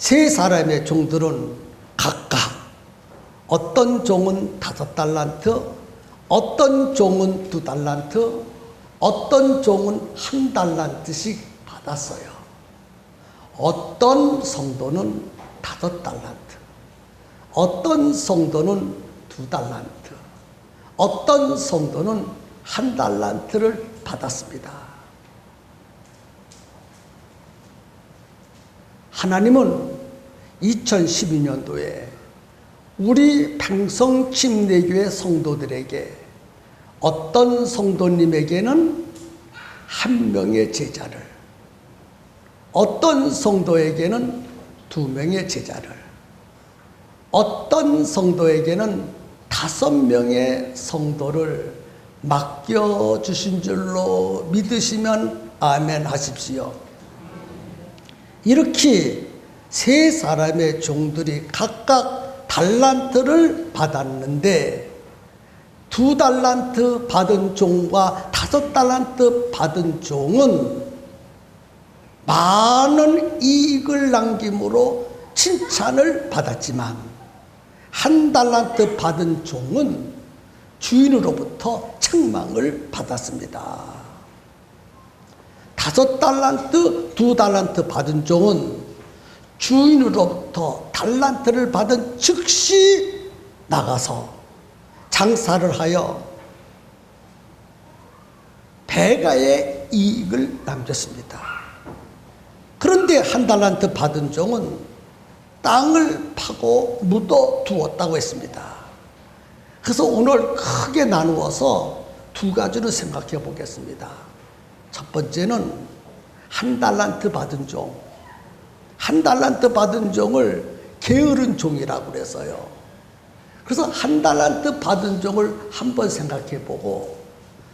세 사람의 종들은 각각 어떤 종은 5달란트, 어떤 종은 2달란트, 어떤 종은 1달란트씩 받았어요. 어떤 성도는 5달란트, 어떤 성도는 2달란트, 어떤 성도는 1달란트를 받았습니다. 하나님은 2012년도에 우리 평성침례교회 성도들에게 어떤 성도님에게는 1명의 제자를, 어떤 성도에게는 2명의 제자를, 어떤 성도에게는 5명의 성도를 맡겨주신 줄로 믿으시면 아멘 하십시오. 이렇게 세 사람의 종들이 각각 달란트를 받았는데 2달란트 받은 종과 5달란트 받은 종은 많은 이익을 남김으로 칭찬을 받았지만 1달란트 받은 종은 주인으로부터 책망을 받았습니다. 5달란트, 2달란트 받은 종은 주인으로부터 달란트를 받은 즉시 나가서 장사를 하여 배가의 이익을 남겼습니다. 그런데 1달란트 받은 종은 땅을 파고 묻어 두었다고 했습니다. 그래서 오늘 크게 나누어서 2가지로 생각해 보겠습니다. 첫 번째는 1달란트 받은 종, 1달란트 받은 종을 게으른 종이라고 그래서요. 그래서 1달란트 받은 종을 한번 생각해 보고,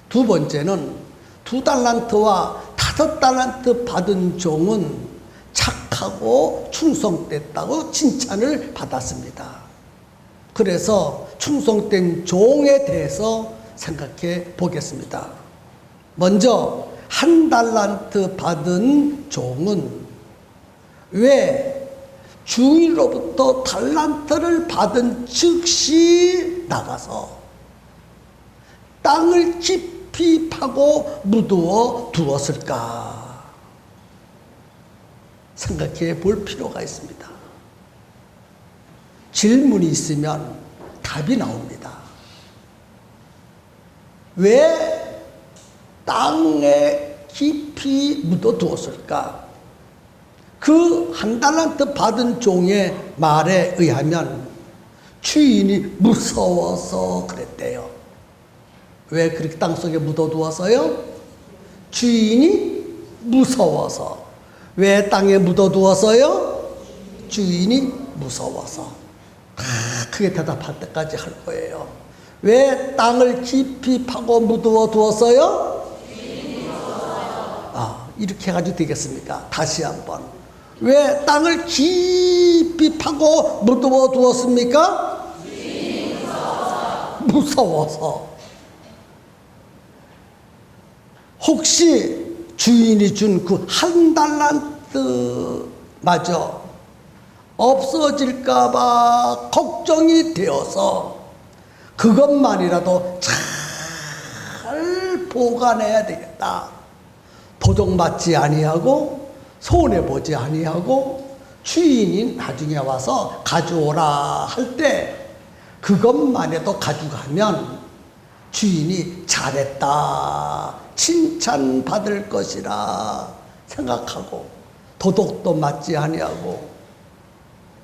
두 번째는 2달란트와 5달란트 받은 종은 착하고 충성됐다고 칭찬을 받았습니다. 그래서 충성된 종에 대해서 생각해 보겠습니다. 먼저 1달란트 받은 종은 왜 주인으로부터 달란트를 받은 즉시 나가서 땅을 깊이 파고 묻어 두었을까 생각해 볼 필요가 있습니다. 질문이 있으면 답이 나옵니다. 왜 땅에 깊이 묻어 두었을까? 그 1달란트 받은 종의 말에 의하면 주인이 무서워서 그랬대요. 왜 그렇게 땅속에 묻어두었어요? 주인이 무서워서. 왜 땅에 묻어두었어요? 주인이 무서워서. 크게 대답할 때까지 할 거예요. 왜 땅을 깊이 파고 묻어두었어요? 이렇게 해가지고 되겠습니까? 다시 한번. 왜 땅을 깊이 파고 묻어 두었습니까? 무서워서. 혹시 주인이 준 그 1달란트마저 없어질까봐 걱정이 되어서 그것만이라도 잘 보관해야 되겠다. 도둑맞지 아니하고 손해보지 아니하고 주인이 나중에 와서 가져오라 할 때 그것만 해도 가져가면 주인이 잘했다 칭찬받을 것이라 생각하고 도둑도 맞지 아니하고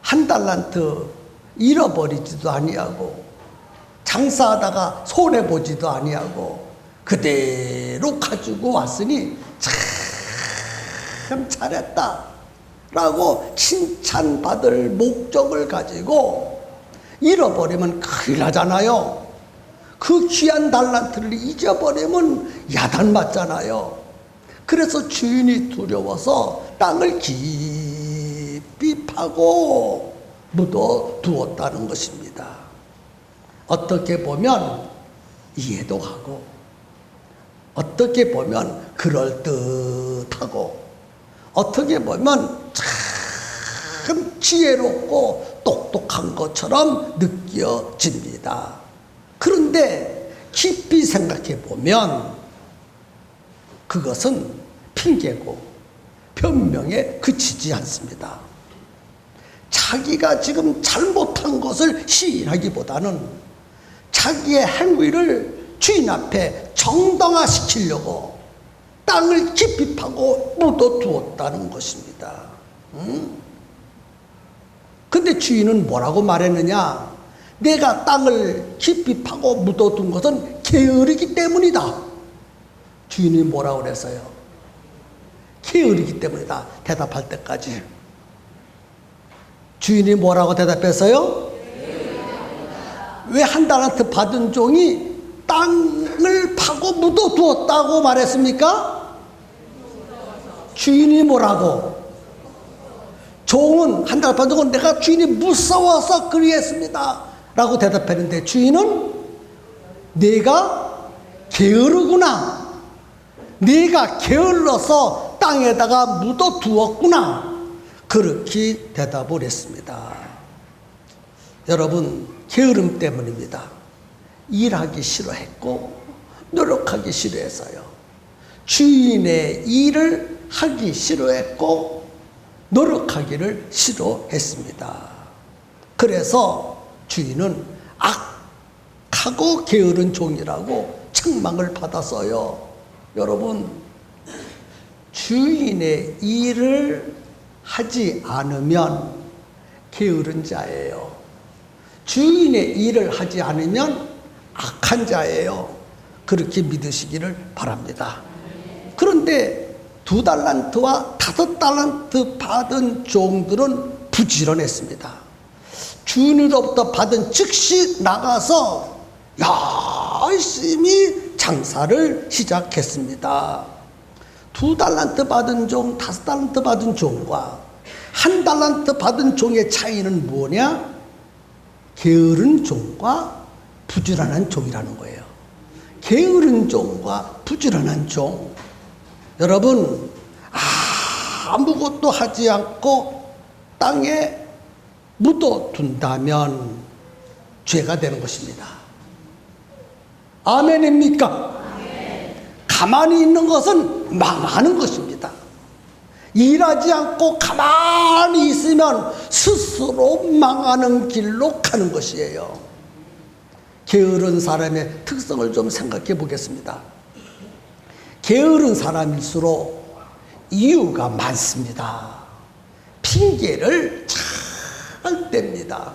1달란트 잃어버리지도 아니하고 장사하다가 손해보지도 아니하고 그대로 가지고 왔으니 참 잘했다 라고 칭찬받을 목적을 가지고 잃어버리면 큰일 나잖아요. 그 귀한 달란트를 잊어버리면 야단 맞잖아요. 그래서 주인이 두려워서 땅을 깊이 파고 묻어 두었다는 것입니다. 어떻게 보면 이해도 하고 어떻게 보면 그럴듯하고 어떻게 보면 참 지혜롭고 똑똑한 것처럼 느껴집니다. 그런데 깊이 생각해 보면 그것은 핑계고 변명에 그치지 않습니다. 자기가 지금 잘못한 것을 시인하기보다는 자기의 행위를 주인 앞에 정당화시키려고 땅을 깊이 파고 묻어두었다는 것입니다. 근데 주인은 뭐라고 말했느냐? 내가 땅을 깊이 파고 묻어둔 것은 게으르기 때문이다. 주인이 뭐라고 그랬어요? 게으르기 때문이다. 대답할 때까지. 주인이 뭐라고 대답했어요? 왜 한 달란트 받은 종이 땅을 파고 묻어두었다고 말했습니까? 주인이 뭐라고? 종은 한 달란트 받은 종은 내가 주인이 무서워서 그리했습니다 라고 대답했는데 주인은 내가 게으르구나, 네가 게을러서 땅에다가 묻어두었구나, 그렇게 대답을 했습니다. 여러분, 게으름 때문입니다. 일하기 싫어했고 노력하기 싫어했어요. 주인의 일을 하기 싫어했고 노력하기를 싫어했습니다. 그래서 주인은 악하고 게으른 종이라고 책망을 받았어요. 여러분, 주인의 일을 하지 않으면 게으른 자예요. 주인의 일을 하지 않으면 악한 자예요. 그렇게 믿으시기를 바랍니다. 그런데 2달란트와 5달란트 받은 종들은 부지런했습니다. 주인으로부터 받은 즉시 나가서 열심히 장사를 시작했습니다. 2달란트 받은 종, 5달란트 받은 종과 1달란트 받은 종의 차이는 뭐냐? 게으른 종과 부지런한 종이라는 거예요. 게으른 종과 부지런한 종. 여러분, 아무것도 하지 않고 땅에 묻어둔다면 죄가 되는 것입니다. 아멘입니까? 아멘. 가만히 있는 것은 망하는 것입니다. 일하지 않고 가만히 있으면 스스로 망하는 길로 가는 것이에요. 게으른 사람의 특성을 좀 생각해 보겠습니다. 게으른 사람일수록 이유가 많습니다. 핑계를 잘 댑니다.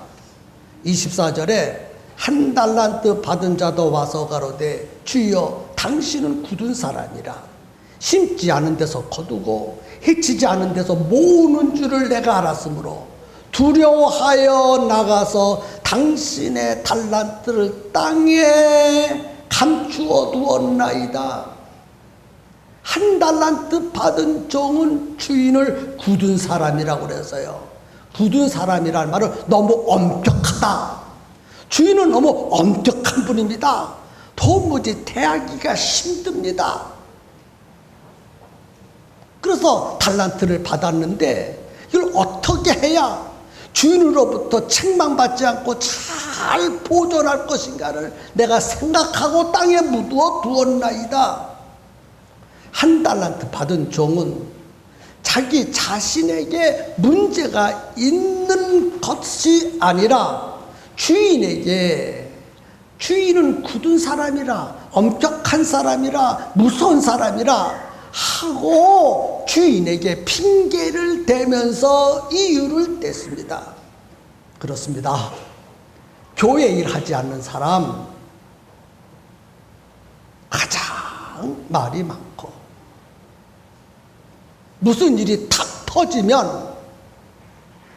24절에 1달란트 받은 자도 와서 가로되 주여 당신은 굳은 사람이라 심지 않은 데서 거두고 해치지 않은 데서 모으는 줄을 내가 알았으므로 두려워하여 나가서 당신의 달란트를 땅에 감추어 두었나이다. 1달란트 받은 종은 주인을 굳은 사람이라고 그랬어요. 굳은 사람이라는 말은 너무 엄격하다. 주인은 너무 엄격한 분입니다. 도무지 대하기가 힘듭니다. 그래서 달란트를 받았는데 이걸 어떻게 해야 주인으로부터 책망받지 않고 잘 보존할 것인가를 내가 생각하고 땅에 묻어 두었나이다. 1달란트 받은 종은 자기 자신에게 문제가 있는 것이 아니라 주인에게, 주인은 굳은 사람이라, 엄격한 사람이라, 무서운 사람이라 하고 주인에게 핑계를 대면서 이유를 댔습니다. 그렇습니다. 교회 일하지 않는 사람 가장 말이 많고 무슨 일이 탁 터지면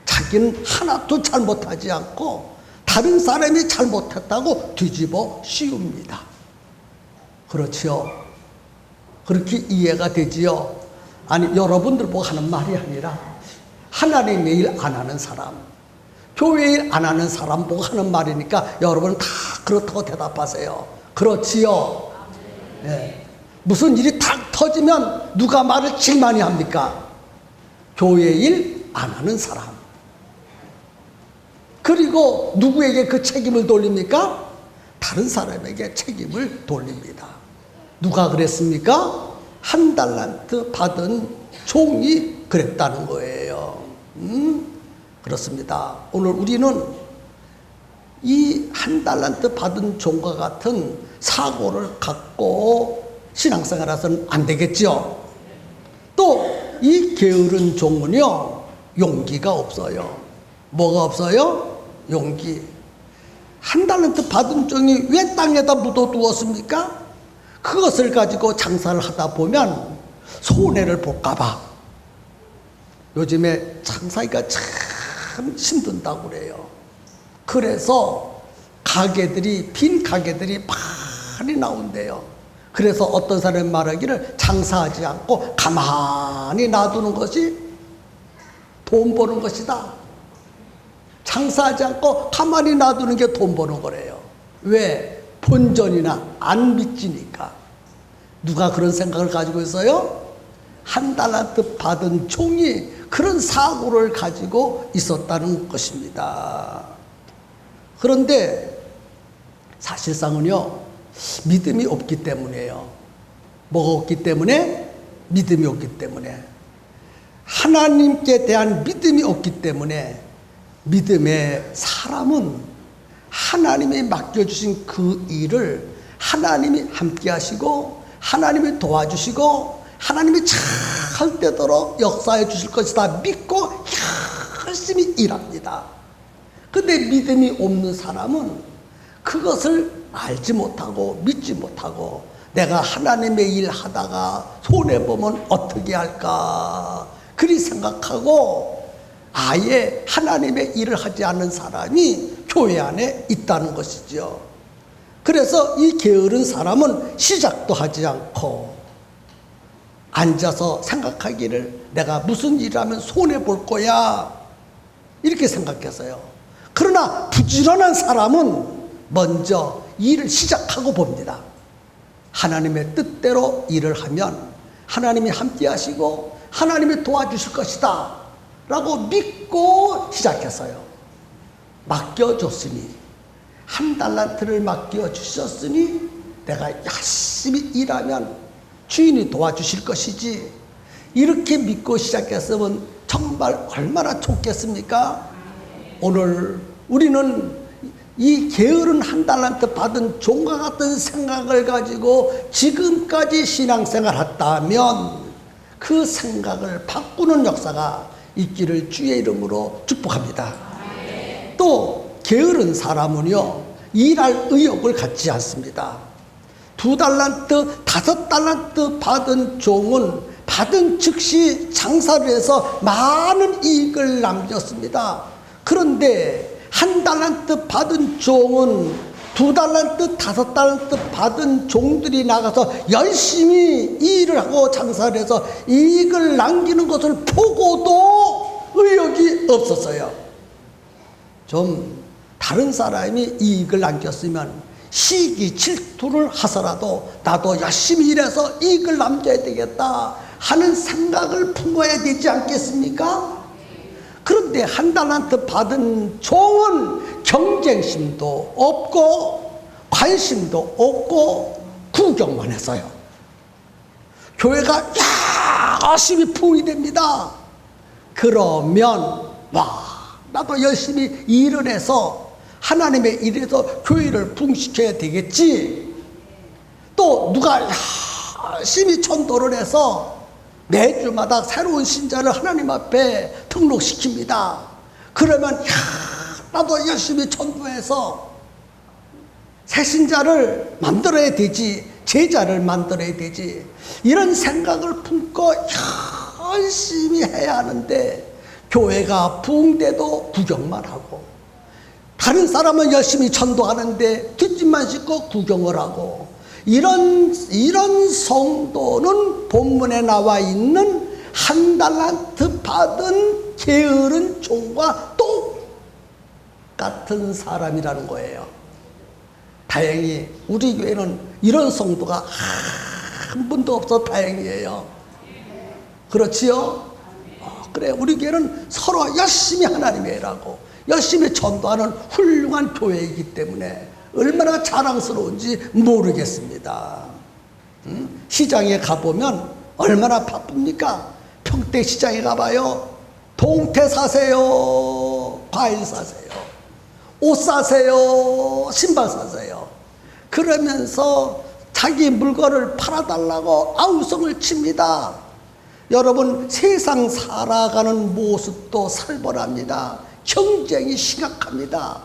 자기는 하나도 잘못하지 않고 다른 사람이 잘못했다고 뒤집어 씌웁니다. 그렇지요? 그렇게 이해가 되지요? 아니, 여러분들 보고 하는 말이 아니라 하나님의 일 안 하는 사람, 교회 일 안 하는 사람 보고 하는 말이니까 여러분 다 그렇다고 대답하세요. 그렇지요? 네. 무슨 일이 탁 터지면 누가 말을 제일 많이 합니까? 교회 일 안 하는 사람. 그리고 누구에게 그 책임을 돌립니까? 다른 사람에게 책임을 돌립니다. 누가 그랬습니까? 한 달란트 받은 종이 그랬다는 거예요. 그렇습니다. 오늘 우리는 이 한 달란트 받은 종과 같은 사고를 갖고 신앙생활해서는 안 되겠죠. 또 이 게으른 종은요, 용기가 없어요. 뭐가 없어요? 용기. 한 달란트 받은 종이 왜 땅에다 묻어두었습니까? 그것을 가지고 장사를 하다 보면 손해를 볼까봐. 요즘에 장사하기가 참 힘든다고 그래요. 그래서 빈 가게들이 많이 나온대요. 그래서 어떤 사람이 말하기를 장사하지 않고 가만히 놔두는 것이 돈 버는 것이다. 장사하지 않고 가만히 놔두는 게 돈 버는 거래요. 왜? 본전이나 안 믿지니까. 누가 그런 생각을 가지고 있어요? 한 달란트 받은 종이 그런 사고를 가지고 있었다는 것입니다. 그런데 사실상은요, 믿음이 없기 때문이에요. 뭐가 없기 때문에? 믿음이 없기 때문에. 하나님께 대한 믿음이 없기 때문에 믿음의 사람은 하나님이 맡겨주신 그 일을 하나님이 함께 하시고 하나님이 도와주시고 하나님이 잘 되도록 역사해 주실 것이다 믿고 열심히 일합니다. 근데 믿음이 없는 사람은 그것을 알지 못하고 믿지 못하고 내가 하나님의 일 하다가 손해보면 어떻게 할까 그리 생각하고 아예 하나님의 일을 하지 않는 사람이 교회 안에 있다는 것이죠. 그래서 이 게으른 사람은 시작도 하지 않고 앉아서 생각하기를 내가 무슨 일을 하면 손해볼 거야 이렇게 생각했어요. 그러나 부지런한 사람은 먼저 일을 시작하고 봅니다. 하나님의 뜻대로 일을 하면 하나님이 함께 하시고 하나님이 도와주실 것이다 라고 믿고 시작했어요. 맡겨줬으니 한 달란트를 맡겨주셨으니 내가 열심히 일하면 주인이 도와주실 것이지 이렇게 믿고 시작했으면 정말 얼마나 좋겠습니까? 오늘 우리는 이 게으른 한 달란트 받은 종과 같은 생각을 가지고 지금까지 신앙생활 했다면 그 생각을 바꾸는 역사가 있기를 주의 이름으로 축복합니다. 또 게으른 사람은요 일할 의욕을 갖지 않습니다. 2달란트 5달란트 받은 종은 받은 즉시 장사를 해서 많은 이익을 남겼습니다. 그런데 한 달란트 받은 종은 2달란트 5달란트 받은 종들이 나가서 열심히 일을 하고 장사를 해서 이익을 남기는 것을 보고도 의욕이 없었어요. 좀 다른 사람이 이익을 남겼으면 시기 질투를 하서라도 나도 열심히 일해서 이익을 남겨야 되겠다 하는 생각을 품어야 되지 않겠습니까? 그런데 한 달란트 받은 종은 경쟁심도 없고 관심도 없고 구경만 했어요. 교회가 열심히 부흥됩니다. 그러면 나도 열심히 일을 해서 하나님의 일에서 교회를 부흥시켜야 되겠지. 또 누가 열심히 전도를 해서 매주마다 새로운 신자를 하나님 앞에 등록시킵니다. 그러면 나도 열심히 전도해서 새 신자를 만들어야 되지, 제자를 만들어야 되지, 이런 생각을 품고 열심히 해야 하는데 교회가 부흥돼도 구경만 하고 다른 사람은 열심히 전도하는데 뒷짐만 짚고 구경을 하고 이런 성도는 본문에 나와 있는 한 달란트 받은 게으른 종과 똑같은 사람이라는 거예요. 다행히 우리 교회는 이런 성도가 한 분도 없어 다행이에요. 그렇지요? 그래, 우리 교회는 서로 열심히 하나님의 일하고 열심히 전도하는 훌륭한 교회이기 때문에 얼마나 자랑스러운지 모르겠습니다. 시장에 가보면 얼마나 바쁩니까? 평택시장에 가봐요. 동태 사세요, 과일 사세요, 옷 사세요, 신발 사세요. 그러면서 자기 물건을 팔아달라고 아우성을 칩니다. 여러분, 세상 살아가는 모습도 살벌합니다. 경쟁이 심각합니다.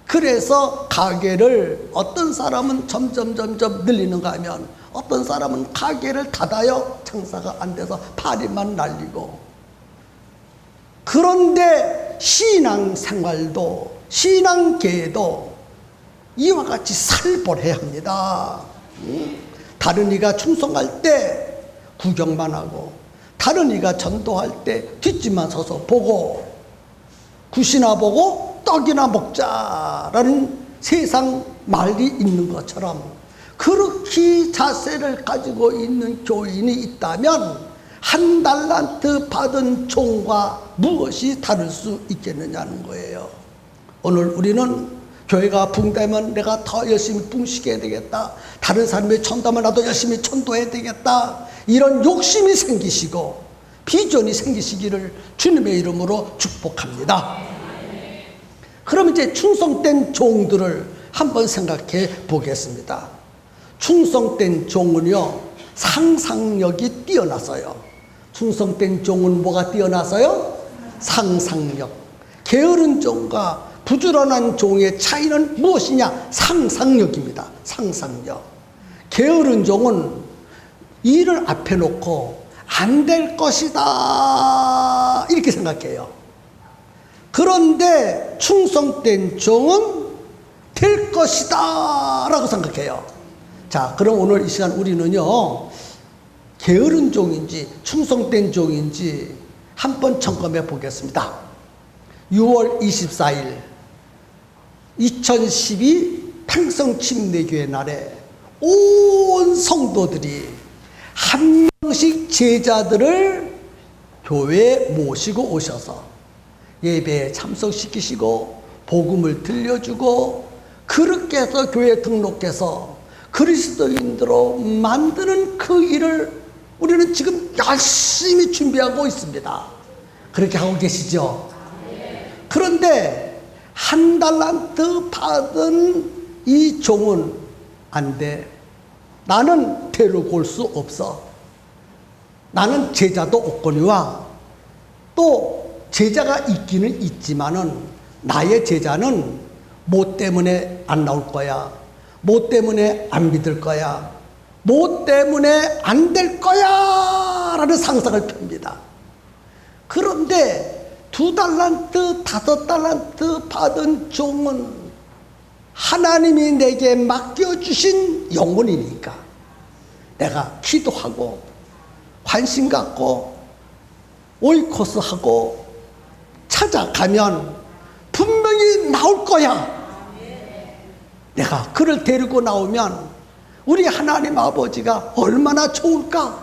그래서 가게를 어떤 사람은 점점 늘리는가 하면 어떤 사람은 가게를 닫아요. 장사가 안 돼서 파리만 날리고. 그런데 신앙생활도 신앙계도 이와 같이 살벌해야 합니다. 다른 이가 충성할 때 구경만 하고 다른 이가 전도할 때 뒷집만 서서 보고 굿이나 보고 떡이나 먹자라는 세상 말이 있는 것처럼 그렇게 자세를 가지고 있는 교인이 있다면 한 달란트 받은 종과 무엇이 다를 수 있겠느냐는 거예요. 오늘 우리는 교회가 붕되면 내가 더 열심히 붕시켜야 되겠다, 다른 사람이 전도하면 나도 열심히 전도해야 되겠다, 이런 욕심이 생기시고 비전이 생기시기를 주님의 이름으로 축복합니다. 그럼 이제 충성된 종들을 한번 생각해 보겠습니다. 충성된 종은요, 상상력이 뛰어나서요. 충성된 종은 뭐가 뛰어나서요? 상상력. 게으른 종과 부지런한 종의 차이는 무엇이냐? 상상력입니다. 상상력. 게으른 종은 일을 앞에 놓고 안 될 것이다 이렇게 생각해요. 그런데 충성된 종은 될 것이다 라고 생각해요. 자, 그럼 오늘 이 시간 우리는요, 게으른 종인지 충성된 종인지 한번 점검해 보겠습니다. 6월 24일 2012 평성침례교회 날에 온 성도들이 한 명씩 제자들을 교회에 모시고 오셔서 예배에 참석시키시고 복음을 들려주고 그렇게 해서 교회에 등록해서 그리스도인으로 만드는 그 일을 우리는 지금 열심히 준비하고 있습니다. 그렇게 하고 계시죠? 그런데 한 달란트 받은 이 종은 안 돼. 나는 데리고 올 수 없어. 나는 제자도 없거니와 또 제자가 있기는 있지만은 나의 제자는 뭐 때문에 안 나올 거야, 뭐 때문에 안 믿을 거야, 뭐 때문에 안 될 거야 라는 상상을 펴니다. 그런데 2달란트, 5달란트 받은 종은 하나님이 내게 맡겨주신 영혼이니까 내가 기도하고 관심 갖고 오이코스하고 찾아가면 분명히 나올 거야. 내가 그를 데리고 나오면 우리 하나님 아버지가 얼마나 좋을까?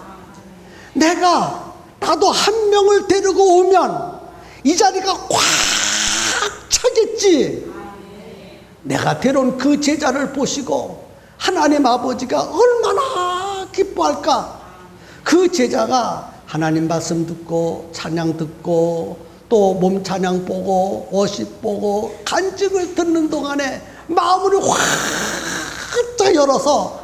나도 한 명을 데리고 오면 이 자리가 꽉 차겠지. 내가 데려온 그 제자를 보시고 하나님 아버지가 얼마나 기뻐할까? 그 제자가 하나님 말씀 듣고 찬양 듣고 또 몸 찬양 보고 워십 보고 간증을 듣는 동안에 마음을 활짝 열어서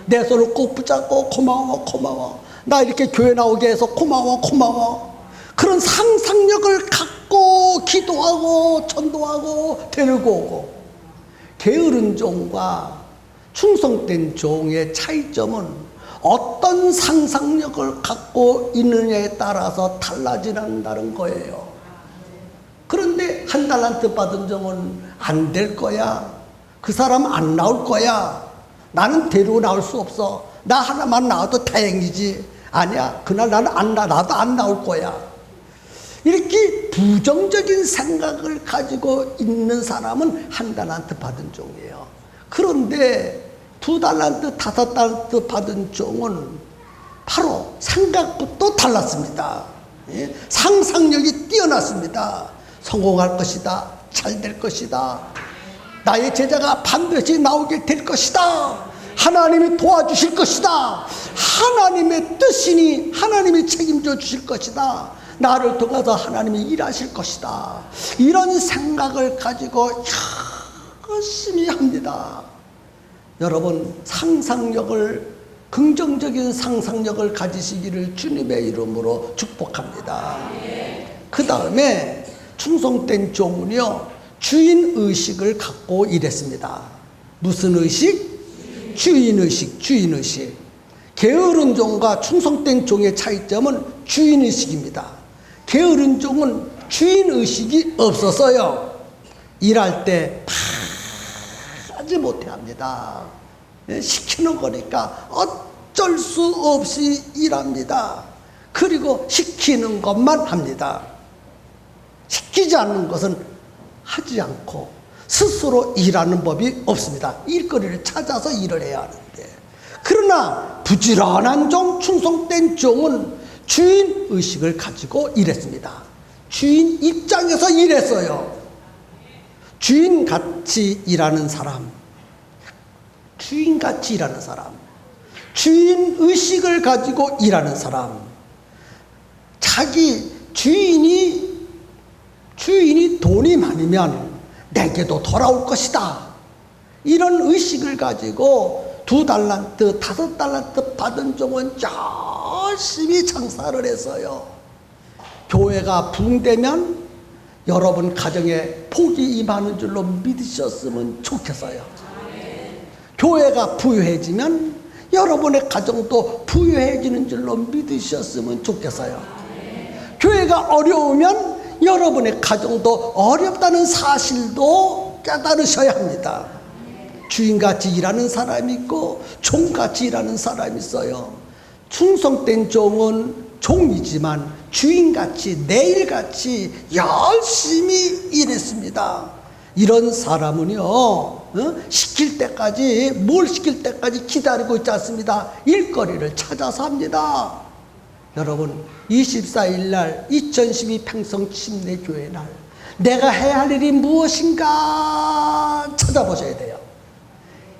내 손을 꼭 붙잡고 고마워 나 이렇게 교회 나오게 해서 고마워 그런 상상력을 갖고 기도하고 전도하고 데리고 오고. 게으른 종과 충성된 종의 차이점은 어떤 상상력을 갖고 있느냐에 따라서 달라진다는 거예요. 그런데 한 달란트 받은 종은 안 될 거야, 그 사람 안 나올 거야, 나는 데리고 나올 수 없어, 나 하나만 나와도 다행이지, 아니야 그날 나도 안 나올 거야, 이렇게 부정적인 생각을 가지고 있는 사람은 한 달란트 받은 종이에요. 그런데 2달란트, 5달란트 받은 종은 바로 생각부터 달랐습니다. 상상력이 뛰어났습니다. 성공할 것이다. 잘 될 것이다. 나의 제자가 반드시 나오게 될 것이다. 하나님이 도와주실 것이다. 하나님의 뜻이니 하나님이 책임져 주실 것이다. 나를 통해서 하나님이 일하실 것이다. 이런 생각을 가지고 열심히 합니다. 여러분, 상상력을, 긍정적인 상상력을 가지시기를 주님의 이름으로 축복합니다. 그 다음에 충성된 종은요, 주인의식을 갖고 일했습니다. 무슨 의식? 주인의식, 주인의식. 게으른 종과 충성된 종의 차이점은 주인의식입니다. 게으른 종은 주인의식이 없어서요, 일할 때 하지 못해 합니다. 시키는 거니까 어쩔 수 없이 일합니다. 그리고 시키는 것만 합니다. 시키지 않는 것은 하지 않고 스스로 일하는 법이 없습니다. 일거리를 찾아서 일을 해야 하는데, 그러나 부지런한 종, 충성된 종은 주인의식을 가지고 일했습니다. 주인 입장에서 일했어요. 주인같이 일하는 사람, 주인같이 일하는 사람, 주인의식을 가지고 일하는 사람, 자기 주인이 돈이 많으면 내게도 돌아올 것이다, 이런 의식을 가지고 2달란트, 5달란트 받은 종은 열심히 장사를 했어요. 교회가 붕되면 여러분 가정에 복이 임하는 줄로 믿으셨으면 좋겠어요. 교회가 부유해지면 여러분의 가정도 부유해지는 줄로 믿으셨으면 좋겠어요. 교회가 어려우면 여러분의 가정도 어렵다는 사실도 깨달으셔야 합니다. 주인같이 일하는 사람이 있고 종같이 일하는 사람이 있어요. 충성된 종은 종이지만 주인같이, 내일같이 열심히 일했습니다. 이런 사람은요, 시킬 때까지, 뭘 시킬 때까지 기다리고 있지 않습니다. 일거리를 찾아서 합니다. 여러분, 24일 날 2012 평성침례교회 날 내가 해야 할 일이 무엇인가 찾아보셔야 돼요.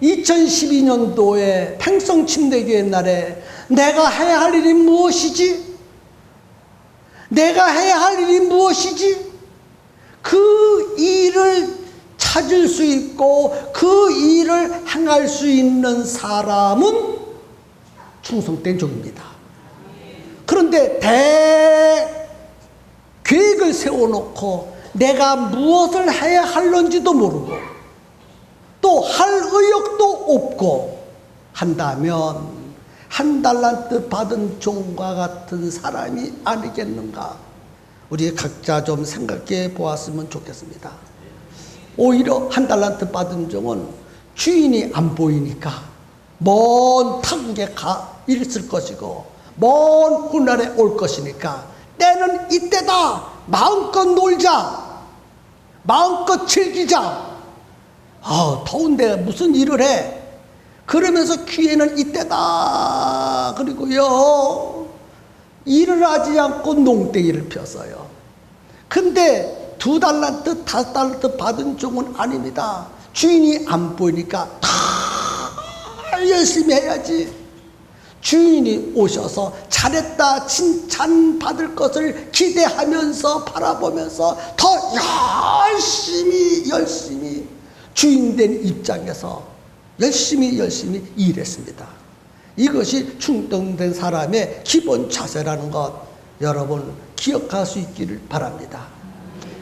2012년도에 평성침례교회 날에 내가 해야 할 일이 무엇이지? 내가 해야 할 일이 무엇이지? 그 일을 찾을 수 있고 그 일을 행할 수 있는 사람은 충성된 종입니다. 그런데 계획을 세워놓고 내가 무엇을 해야 할런지도 모르고 또 할 의욕도 없고 한다면 1달란트 받은 종과 같은 사람이 아니겠는가? 우리 각자 좀 생각해 보았으면 좋겠습니다. 오히려 1달란트 받은 종은 주인이 안 보이니까 먼 타국에 가 있을 것이고 먼 훗날에 올 것이니까 때는 이때다, 마음껏 놀자, 마음껏 즐기자, 더운데 무슨 일을 해, 그러면서 기회는 이때다. 그리고요, 일을 하지 않고 농땡이를 폈어요. 근데 2달란트, 5달란트 받은 종은 아닙니다. 주인이 안 보이니까 다 열심히 해야지. 주인이 오셔서 잘했다 칭찬받을 것을 기대하면서 바라보면서 더 열심히 주인된 입장에서 열심히 일했습니다. 이것이 충성된 사람의 기본 자세라는 것 여러분 기억할 수 있기를 바랍니다.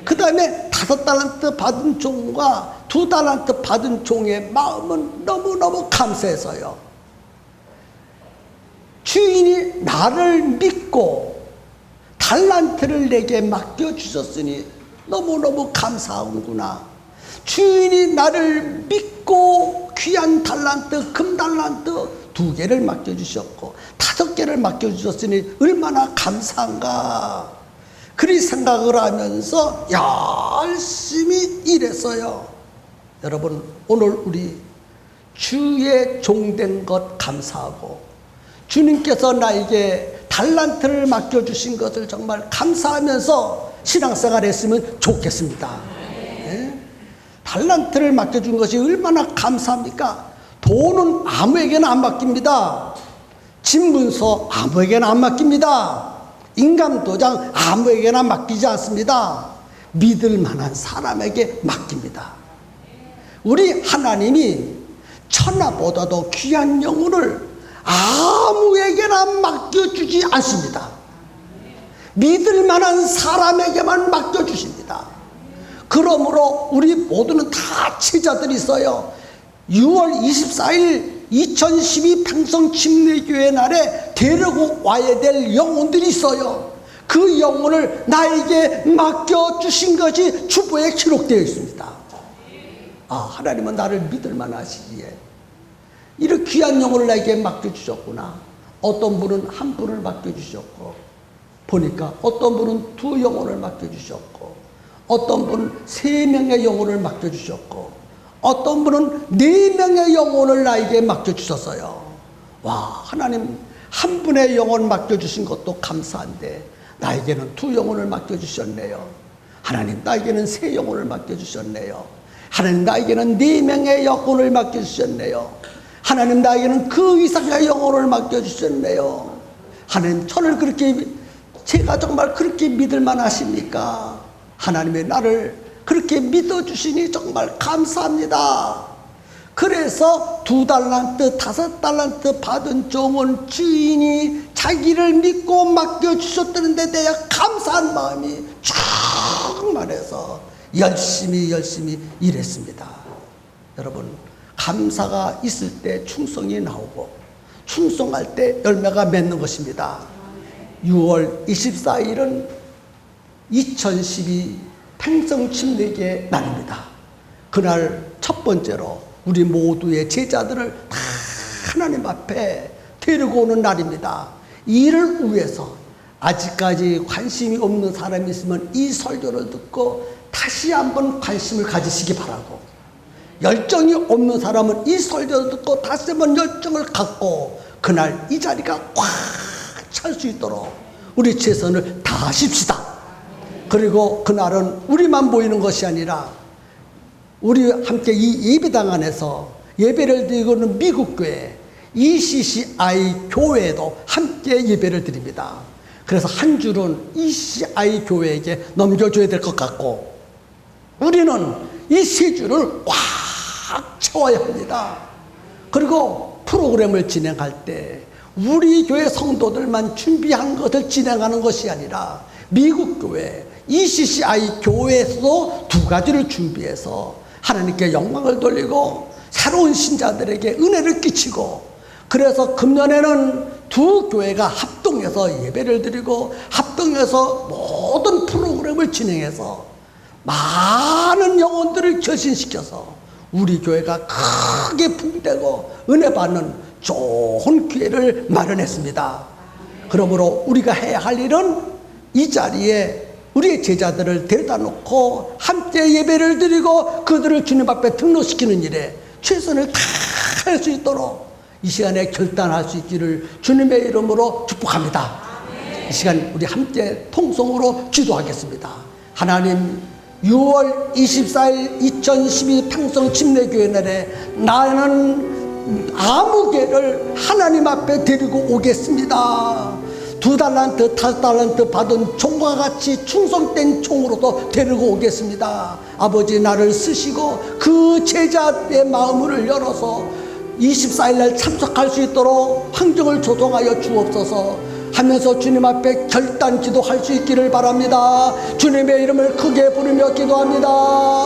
그 다음에 5달란트 받은 종과 2달란트 받은 종의 마음은 너무너무 감사해서요. 주인이 나를 믿고 달란트를 내게 맡겨주셨으니 너무너무 감사하구나. 주인이 나를 믿고 귀한 달란트, 금달란트 2개를 맡겨주셨고 5개를 맡겨주셨으니 얼마나 감사한가. 그리 생각을 하면서 열심히 일했어요. 여러분, 오늘 우리 주의 종된 것 감사하고 주님께서 나에게 달란트를 맡겨주신 것을 정말 감사하면서 신앙생활 했으면 좋겠습니다. 네? 달란트를 맡겨준 것이 얼마나 감사합니까? 돈은 아무에게나 안 맡깁니다. 집문서 아무에게나 안 맡깁니다. 인감도장 아무에게나 맡기지 않습니다. 믿을 만한 사람에게 맡깁니다. 우리 하나님이 천하보다도 귀한 영혼을 아무에게나 맡겨주지 않습니다. 믿을 만한 사람에게만 맡겨주십니다. 그러므로 우리 모두는 다 제자들이 있어요. 6월 24일 2012 평성침례교회 날에 데리고 와야 될 영혼들이 있어요. 그 영혼을 나에게 맡겨주신 것이 주보에 기록되어 있습니다. 하나님은 나를 믿을 만하시기에 이렇게 귀한 영혼을 나에게 맡겨주셨구나. 어떤 분은 한 분을 맡겨주셨고, 보니까 어떤 분은 2 영혼을 맡겨주셨고, 어떤 분은 3명의 영혼을 맡겨주셨고, 어떤 분은 4명의 영혼을 나에게 맡겨주셨어요. 와, 하나님 한 분의 영혼 맡겨주신 것도 감사한데 나에게는 2 영혼을 맡겨주셨네요. 하나님 나에게는 3 영혼을 맡겨주셨네요. 하나님 나에게는 4명의 영혼을 맡겨주셨네요. 하나님 나에게는 그 이상의 영혼을 맡겨주셨네요. 하나님 저를 그렇게, 제가 정말 그렇게 믿을 만하십니까? 하나님의 나를 그렇게 믿어주시니 정말 감사합니다. 그래서 2달란트, 5달란트 받은 종은 주인이 자기를 믿고 맡겨주셨다는 데 대해 감사한 마음이 충만해서 열심히 일했습니다. 여러분, 감사가 있을 때 충성이 나오고 충성할 때 열매가 맺는 것입니다. 6월 24일은 2012 평성침례교회 날입니다. 그날 첫 번째로 우리 모두의 제자들을 다 하나님 앞에 데리고 오는 날입니다. 이를 위해서 아직까지 관심이 없는 사람이 있으면 이 설교를 듣고 다시 한번 관심을 가지시기 바라고, 열정이 없는 사람은 이 설교를 듣고 다시 한번 열정을 갖고 그날 이 자리가 꽉 찰 수 있도록 우리 최선을 다하십시다. 그리고 그날은 우리만 모이는 것이 아니라 우리 함께 이 예배당 안에서 예배를 드리고는 미국 교회 ECCI 교회도 함께 예배를 드립니다. 그래서 한 줄은 ECCI 교회에게 넘겨줘야 될 것 같고, 우리는 이 3줄을 꽉 채워야 합니다. 그리고 프로그램을 진행할 때 우리 교회 성도들만 준비한 것을 진행하는 것이 아니라 미국 교회 ECCI 교회에서도 2가지를 준비해서 하나님께 영광을 돌리고 새로운 신자들에게 은혜를 끼치고, 그래서 금년에는 2 교회가 합동해서 예배를 드리고 합동해서 모든 프로그램을 진행해서 많은 영혼들을 결신시켜서 우리 교회가 크게 붕대고 은혜 받는 좋은 기회를 마련했습니다. 그러므로 우리가 해야 할 일은 이 자리에 우리의 제자들을 데려다 놓고 함께 예배를 드리고 그들을 주님 앞에 등록시키는 일에 최선을 다할 수 있도록 이 시간에 결단할 수 있기를 주님의 이름으로 축복합니다. 이 시간 우리 함께 통성으로 기도하겠습니다. 하나님, 6월 24일 2012 평성침례교회 날에 나는 아무개를 하나님 앞에 데리고 오겠습니다. 2달란트, 5달란트 받은 종과 같이 충성된 종으로도 데리고 오겠습니다. 아버지, 나를 쓰시고 그 제자의 마음을 열어서 24일 날 참석할 수 있도록 환경을 조성하여 주옵소서 하면서 주님 앞에 결단 기도할 수 있기를 바랍니다. 주님의 이름을 크게 부르며 기도합니다.